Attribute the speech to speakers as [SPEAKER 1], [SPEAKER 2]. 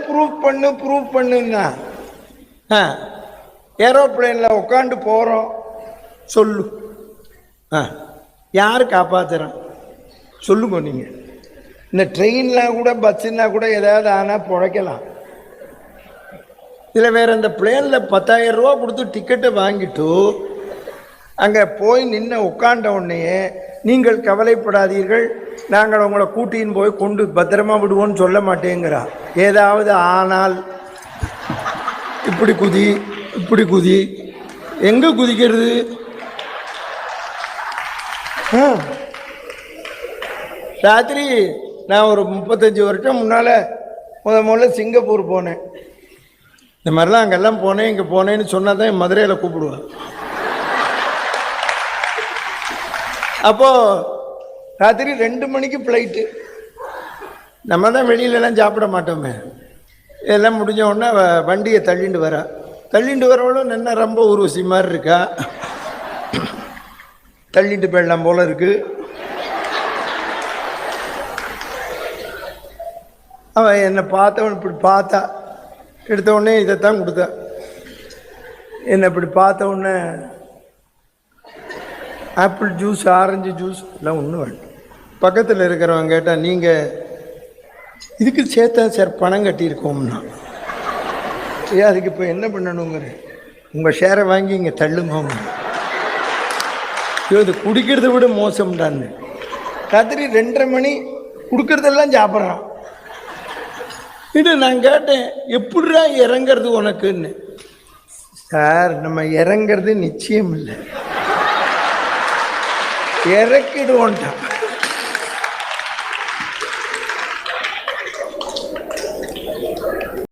[SPEAKER 1] Prove பண்ணுன்னா ஏரோப்ளேனில் உட்காந்து போகிறோம் சொல்லு. யார் காப்பாற்றுறான் சொல்லுங்க நீங்கள். இந்த ட்ரெயின்லாம் கூட பஸ்ஸுன்னா கூட ஏதாவது ஆனால் பிழைக்கலாம். இதில் வேறு இந்த பிளேனில் 10,000 ரூபா கொடுத்து டிக்கெட்டை வாங்கிட்டு அங்கே போய் நின்று உட்காண்ட உடனேயே நீங்கள் கவலைப்படாதீர்கள், நாங்கள் உங்களை கூட்டின்னு போய் கொண்டு பத்திரமா விடுவோன்னு சொல்ல மாட்டேங்கிறா. ஏதாவது ஆனால் இப்படி குதி எங்கே குதிக்கிறது? ராத்திரி நான் ஒரு 35 வருஷம் முன்னால் முதல்ல சிங்கப்பூர் போனேன். இந்த மாதிரிலாம் அங்கெல்லாம் போனேன் இங்கே போனேன்னு சொன்னால் தான் மதுரையில் கூப்பிடுவேன். அப்போது ராத்திரி 2 மணிக்கு ஃப்ளைட்டு. நம்ம தான் வெளியிலலாம் சாப்பிட மாட்டோமே. இதெல்லாம் முடிஞ்ச உடனே வண்டியை தள்ளிட்டு வரவளோ நின்ன ரொம்ப ஊர்வசி மாதிரி இருக்கா. தள்ளிட்டு போயிடலாம் போல இருக்கு. அவன் என்னை பார்த்தவன் இப்படி பார்த்தா, எடுத்த உடனே இதைத்தான் கொடுத்தா. என்னை இப்படி பார்த்த உடனே ஆப்பிள் ஜூஸ் ஆரஞ்சு ஜூஸ் எல்லாம் ஒன்றும் வேண்டாம். பக்கத்தில் இருக்கிறவங்க கேட்டால் நீங்கள் இதுக்கு சேர்த்தா சார் பணம் கட்டியிருக்கோம்னா. அதுக்கு இப்போ என்ன பண்ணணுங்கிற உங்கள் ஷேரை வாங்கி இங்கே தள்ளுங்க. இது குடிக்கிறத விட மோசம்டான்னு. ராத்திரி 2:30 மணி கொடுக்கறதெல்லாம் சாப்பிட்றான். இது நான் கேட்டேன், எப்படிடா இறங்கிறது உனக்குன்னு. சார் நம்ம இறங்கிறது நிச்சயம் இல்லை, இறக்கிடுவோன்ட்டான்.